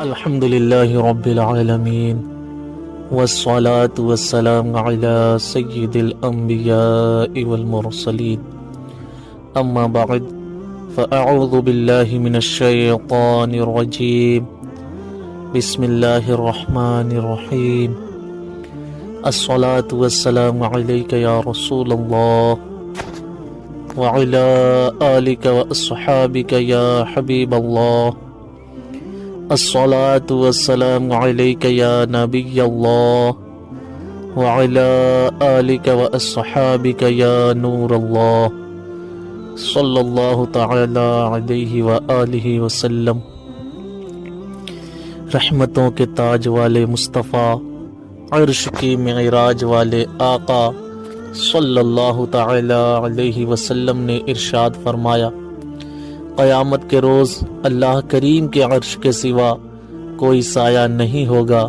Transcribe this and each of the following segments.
الحمد للہ رب العالمین والصلاة والسلام علی سید الانبیاء والمرسلین اما بعد فاعوذ باللہ من الشیطان الرجیم بسم اللہ الرحمن الرحیم الصلاة والسلام علیک یا رسول اللہ وعلی آلک واصحابک یا حبیب اللہ الصلاة والسلام علیک یا نبی اللہ وعلی آلک واصحابک یا نور اللہ صلی اللہ تعالی علیہ وآلہ وسلم۔ رحمتوں کے تاج والے مصطفیٰ، عرش کی معراج والے آقا صلی اللہ تعالی علیہ وسلم نے ارشاد فرمایا، قیامت کے روز اللہ کریم کے عرش کے سوا کوئی سایہ نہیں ہوگا۔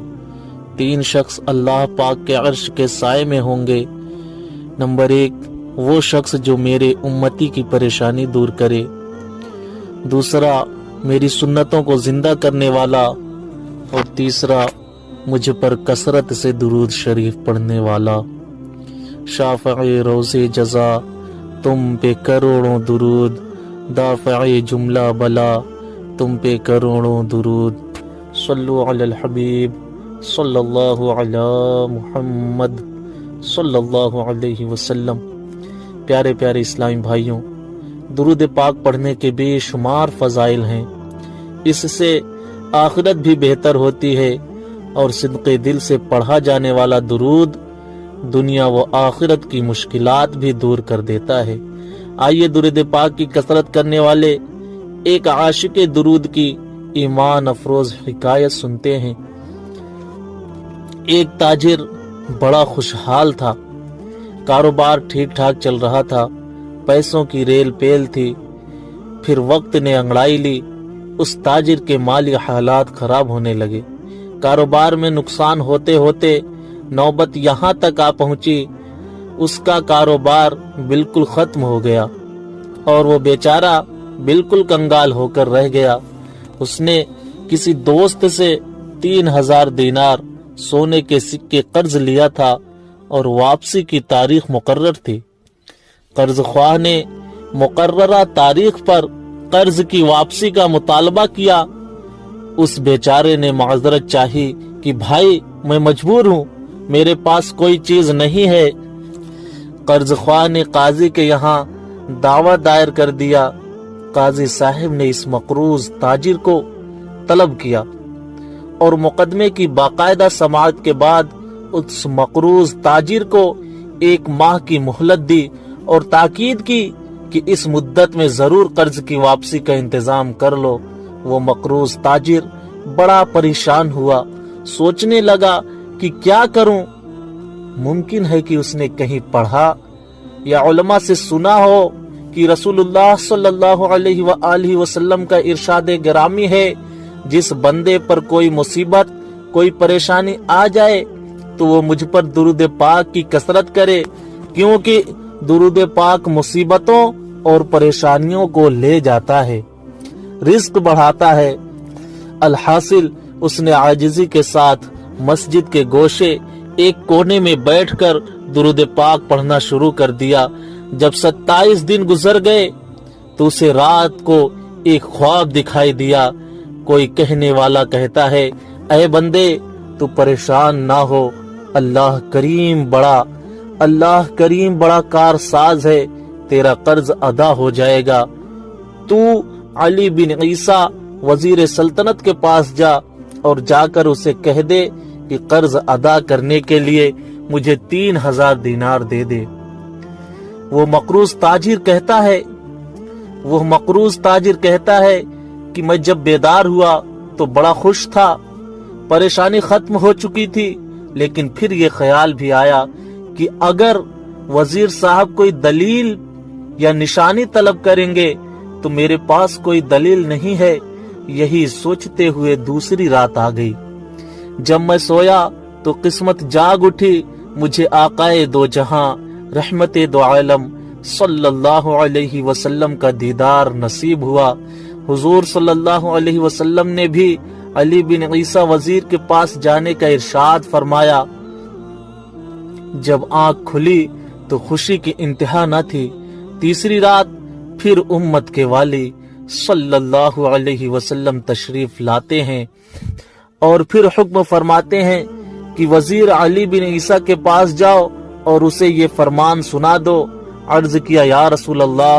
3 شخص اللہ پاک کے عرش کے سائے میں ہوں گے۔ نمبر 1، وہ شخص جو میرے امتی کی پریشانی دور کرے۔ دوسرا، میری سنتوں کو زندہ کرنے والا۔ اور تیسرا، مجھ پر کثرت سے درود شریف پڑھنے والا۔ شافع روز جزا، تم پہ کروڑوں درود، دافع جملہ بلا، تم پہ کروڑوں درود۔ صلو علی الحبیب صلی اللہ علی محمد صلی اللہ علیہ وسلم۔ پیارے پیارے اسلامی بھائیوں، درود پاک پڑھنے کے بے شمار فضائل ہیں۔ اس سے آخرت بھی بہتر ہوتی ہے، اور صدق دل سے پڑھا جانے والا درود دنیا و آخرت کی مشکلات بھی دور کر دیتا ہے۔ آئیے درود پاک کی کثرت کرنے والے ایک عاشق درود کی ایمان افروز حکایت سنتے ہیں۔ ایک تاجر بڑا خوشحال تھا، کاروبار ٹھیک ٹھاک چل رہا تھا، پیسوں کی ریل پیل تھی۔ پھر وقت نے انگڑائی لی، اس تاجر کے مالی حالات خراب ہونے لگے۔ کاروبار میں نقصان ہوتے ہوتے نوبت یہاں تک آ پہنچی، اس کا کاروبار بالکل ختم ہو گیا اور وہ بیچارہ بالکل کنگال ہو کر رہ گیا۔ اس نے کسی دوست سے 3000 دینار سونے کے سکے قرض لیا تھا اور واپسی کی تاریخ مقرر تھی۔ قرض خواہ نے مقررہ تاریخ پر قرض کی واپسی کا مطالبہ کیا۔ اس بیچارے نے معذرت چاہی کہ بھائی میں مجبور ہوں، میرے پاس کوئی چیز نہیں ہے۔ قرض خواہ نے قاضی کے یہاں دعویٰ دائر کر دیا۔ قاضی صاحب نے اس مقروض تاجر کو طلب کیا اور مقدمے کی باقاعدہ سماعت کے بعد اس مقروض تاجر کو 1 ماہ کی مہلت دی اور تاکید کی کہ اس مدت میں ضرور قرض کی واپسی کا انتظام کر لو۔ وہ مقروض تاجر بڑا پریشان ہوا، سوچنے لگا کہ کیا کروں۔ ممکن ہے کہ اس نے کہیں پڑھا یا علماء سے سنا ہو کہ رسول اللہ صلی اللہ علیہ وآلہ وسلم کا ارشاد گرامی ہے، جس بندے پر کوئی مصیبت، کوئی پریشانی آ جائے تو وہ مجھ پر درود پاک کی کثرت کرے، کیونکہ درود پاک مصیبتوں اور پریشانیوں کو لے جاتا ہے، رزق بڑھاتا ہے۔ الحاصل اس نے عاجزی کے ساتھ مسجد کے گوشے ایک کونے میں بیٹھ کر درود پاک پڑھنا شروع کر دیا۔ جب 27 دن گزر گئے تو اسے رات کو ایک خواب دکھائی دیا۔ کوئی کہنے والا کہتا ہے، اے بندے تو پریشان نہ ہو، اللہ کریم بڑا کارساز ہے، تیرا قرض ادا ہو جائے گا۔ تو علی بن عیسیٰ وزیر سلطنت کے پاس جا اور جا کر اسے کہہ دے کہ قرض ادا کرنے کے لیے مجھے 3000 دینار دے دے۔ وہ مقروض تاجر کہتا ہے کہ میں جب بیدار ہوا تو بڑا خوش تھا، پریشانی ختم ہو چکی تھی، لیکن پھر یہ خیال بھی آیا کہ اگر وزیر صاحب کوئی دلیل یا نشانی طلب کریں گے تو میرے پاس کوئی دلیل نہیں ہے۔ یہی سوچتے ہوئے دوسری رات آ گئی۔ جب میں سویا تو قسمت جاگ اٹھی، مجھے آقائے دو جہاں رحمت دو عالم صلی اللہ علیہ وسلم کا دیدار نصیب ہوا۔ حضور صلی اللہ علیہ وسلم نے بھی علی بن عیسیٰ وزیر کے پاس جانے کا ارشاد فرمایا۔ جب آنکھ کھلی تو خوشی کی انتہا نہ تھی۔ تیسری رات پھر امت کے والی صلی اللہ علیہ وسلم تشریف لاتے ہیں اور پھر حکم فرماتے ہیں کہ وزیر علی بن عیسیٰ کے پاس جاؤ اور اسے یہ فرمان سنا دو۔ عرض کیا یا رسول اللہ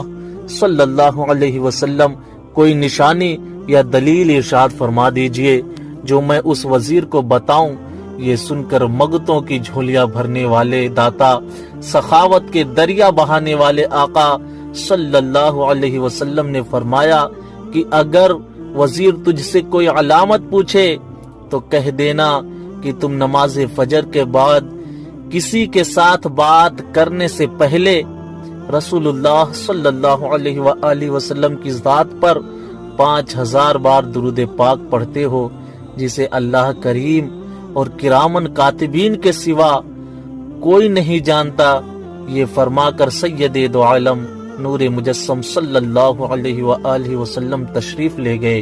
صلی اللہ علیہ وسلم، کوئی نشانی یا دلیل ارشاد فرما دیجئے جو میں اس وزیر کو بتاؤں۔ یہ سن کر مگتوں کی جھولیاں بھرنے والے داتا، سخاوت کے دریا بہانے والے آقا صلی اللہ علیہ وسلم نے فرمایا کہ اگر وزیر تجھ سے کوئی علامت پوچھے تو کہہ دینا کہ تم نماز فجر کے بعد کسی کے ساتھ بات کرنے سے پہلے رسول اللہ صلی اللہ علیہ وآلہ وسلم کی ذات پر 5000 بار درود پاک پڑھتے ہو، جسے اللہ کریم اور کرامن کاتبین کے سوا کوئی نہیں جانتا۔ یہ فرما کر سید دو عالم نور مجسم صلی اللہ علیہ وآلہ وسلم تشریف لے گئے۔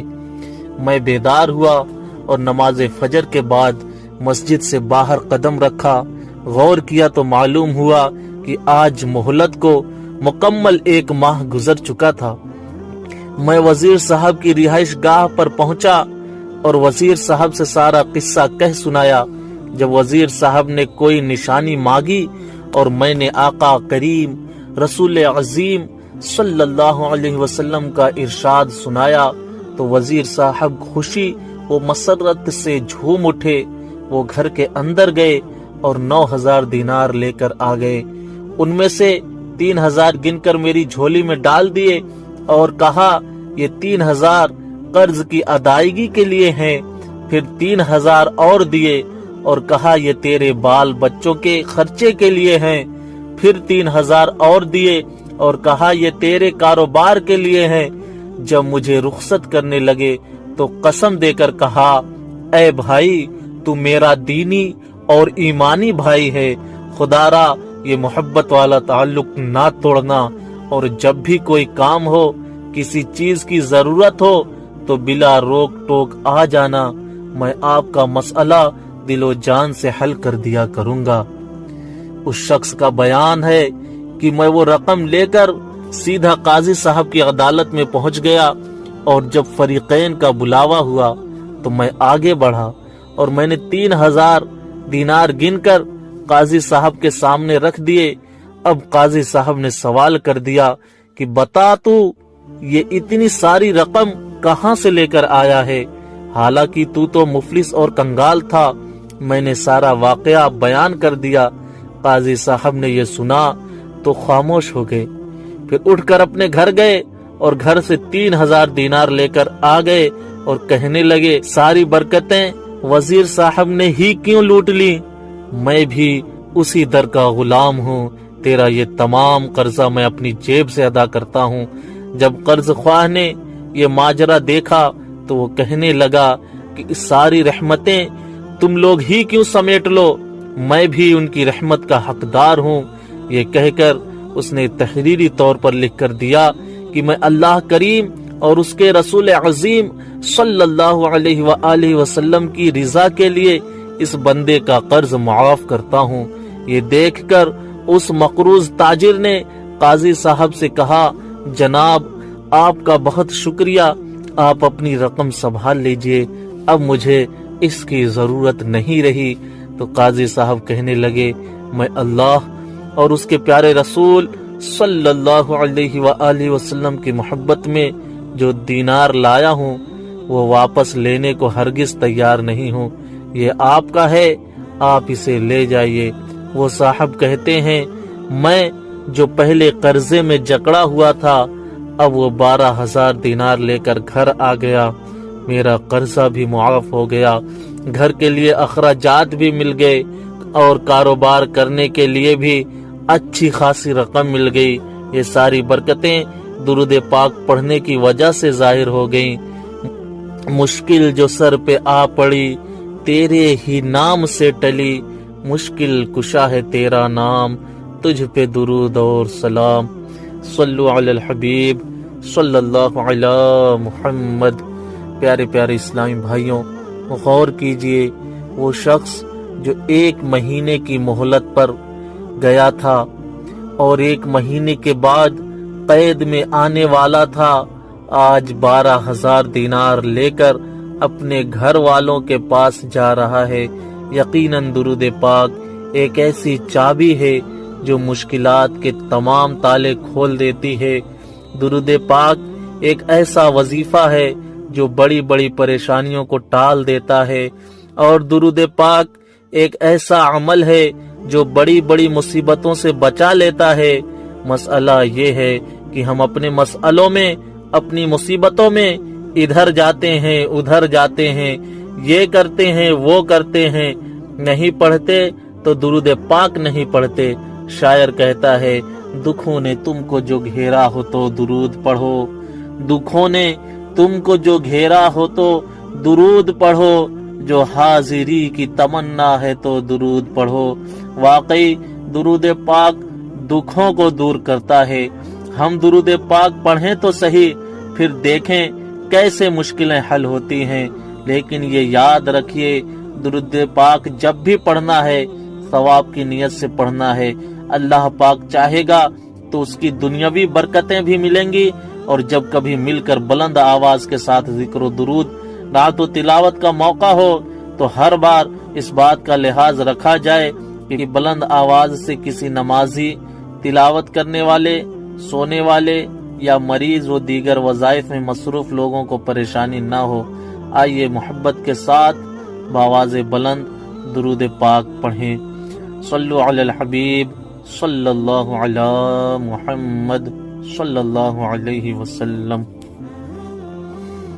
میں بیدار ہوا اور نماز فجر کے بعد مسجد سے باہر قدم رکھا۔ غور کیا تو معلوم ہوا کہ آج مہلت کو مکمل 1 ماہ گزر چکا تھا۔ میں وزیر صاحب کی رہائش گاہ پر پہنچا اور وزیر صاحب سے سارا قصہ کہہ سنایا۔ جب وزیر صاحب نے کوئی نشانی مانگی اور میں نے آقا کریم رسول عظیم صلی اللہ علیہ وسلم کا ارشاد سنایا تو وزیر صاحب خوشی و مسرت سے جھوم اٹھے۔ وہ گھر کے اندر گئے اور 9000 دینار لے کر آ گئے۔ ان میں سے 3000 گن کر میری جھولی میں ڈال دیے اور کہا یہ 3000 قرض کی ادائیگی کے لیے ہیں۔ پھر 3000 اور دیے اور کہا یہ تیرے بال بچوں کے خرچے کے لیے ہیں۔ پھر 3000 اور دیے اور کہا یہ تیرے کاروبار کے لیے ہیں۔ جب مجھے رخصت کرنے لگے تو قسم دے کر کہا اے بھائی تو میرا دینی اور ایمانی بھائی ہے، خدا را یہ محبت والا تعلق نہ توڑنا، اور جب بھی کوئی کام ہو، کسی چیز کی ضرورت ہو تو بلا روک ٹوک آ جانا، میں آپ کا مسئلہ دل و جان سے حل کر دیا کروں گا۔ اس شخص کا بیان ہے کہ میں وہ رقم لے کر سیدھا قاضی صاحب کی عدالت میں پہنچ گیا، اور جب فریقین کا بلاوا ہوا تو میں آگے بڑھا اور میں نے 3000 دینار گن کر قاضی صاحب کے سامنے رکھ دیے۔ اب قاضی صاحب نے سوال کر دیا کہ بتا تو یہ اتنی ساری رقم کہاں سے لے کر آیا ہے، حالانکہ تو مفلس اور کنگال تھا۔ میں نے سارا واقعہ بیان کر دیا۔ قاضی صاحب نے یہ سنا تو خاموش ہو گئے، پھر اٹھ کر اپنے گھر گئے اور گھر سے 3000 دینار لے کر آ گئے اور کہنے لگے ساری برکتیں وزیر صاحب نے ہی کیوں لوٹ لی، میں بھی اسی در کا غلام ہوں، تیرا یہ تمام قرضہ میں اپنی جیب سے ادا کرتا ہوں۔ جب قرض خواہ نے یہ ماجرا دیکھا تو وہ کہنے لگا کہ ساری رحمتیں تم لوگ ہی کیوں سمیٹ لو، میں بھی ان کی رحمت کا حقدار ہوں۔ یہ کہہ کر اس نے تحریری طور پر لکھ کر دیا کہ میں اللہ کریم اور اس کے رسول عظیم صلی اللہ علیہ وآلہ وسلم کی رضا کے لیے اس بندے کا قرض معاف کرتا ہوں۔ یہ دیکھ کر اس مقروض تاجر نے قاضی صاحب سے کہا جناب آپ کا بہت شکریہ، آپ اپنی رقم سنبھال لیجئے، اب مجھے اس کی ضرورت نہیں رہی۔ تو قاضی صاحب کہنے لگے میں اللہ اور اس کے پیارے رسول صلی اللہ علیہ وآلہ وسلم کی محبت میں جو دینار لایا ہوں وہ واپس لینے کو ہرگز تیار نہیں ہوں، یہ آپ کا ہے، آپ اسے لے جائیے۔ وہ صاحب کہتے ہیں میں جو پہلے قرضے میں جکڑا ہوا تھا اب وہ 12000 دینار لے کر گھر آ گیا، میرا قرضہ بھی معاف ہو گیا، گھر کے لیے اخراجات بھی مل گئے اور کاروبار کرنے کے لیے بھی اچھی خاصی رقم مل گئی۔ یہ ساری برکتیں درود پاک پڑھنے کی وجہ سے ظاہر ہو گئیں۔ مشکل جو سر پہ آ پڑی تیرے ہی نام سے ٹلی، مشکل کشا ہے تیرا نام، تجھ پہ درود اور سلام۔ صلو علی الحبیب صلی اللہ علی محمد۔ پیارے پیارے اسلامی بھائیوں، غور کیجئے، وہ شخص جو 1 مہینے کی مہلت پر گیا تھا اور 1 مہینے کے بعد قید میں آنے والا تھا، آج 12,000 دینار لے کر اپنے گھر والوں کے پاس جا رہا ہے۔ یقیناً درود پاک ایک ایسی چابی ہے جو مشکلات کے تمام تالے کھول دیتی ہے۔ درود پاک ایک ایسا وظیفہ ہے جو بڑی بڑی پریشانیوں کو ٹال دیتا ہے، اور درود پاک ایک ایسا عمل ہے جو بڑی بڑی مصیبتوں سے بچا لیتا ہے۔ مسئلہ یہ ہے کہ ہم اپنے مسئلوں میں، اپنی مصیبتوں میں ادھر جاتے ہیں ادھر جاتے ہیں، یہ کرتے ہیں وہ کرتے ہیں، نہیں پڑھتے تو درود پاک نہیں پڑھتے۔ شاعر کہتا ہے، دکھوں نے تم کو جو گھیرا ہو تو درود پڑھو، دکھوں نے تم کو جو گھیرا ہو تو درود پڑھو، جو حاضری کی تمنا ہے تو درود پڑھو۔ واقعی درود پاک دکھوں کو دور کرتا ہے۔ ہم درود پاک پڑھیں تو صحیح، پھر دیکھیں کیسے مشکلیں حل ہوتی ہیں، لیکن یہ یاد رکھیے درود پاک جب بھی پڑھنا ہے ثواب کی نیت سے پڑھنا ہے۔ اللہ پاک چاہے گا تو اس کی دنیاوی برکتیں بھی ملیں گی، اور جب کبھی مل کر بلند آواز کے ساتھ ذکر و درود نعت و تلاوت کا موقع ہو تو ہر بار اس بات کا لحاظ رکھا جائے کہ بلند آواز سے کسی نمازی، تلاوت کرنے والے، سونے والے یا مریض و دیگر وظائف میں مصروف لوگوں کو پریشانی نہ ہو۔ آئیے محبت کے ساتھ بآواز بلند درود پاک پڑھیں۔ صلو علی الحبیب صلی اللہ علی محمد صلی اللہ علیہ وسلم۔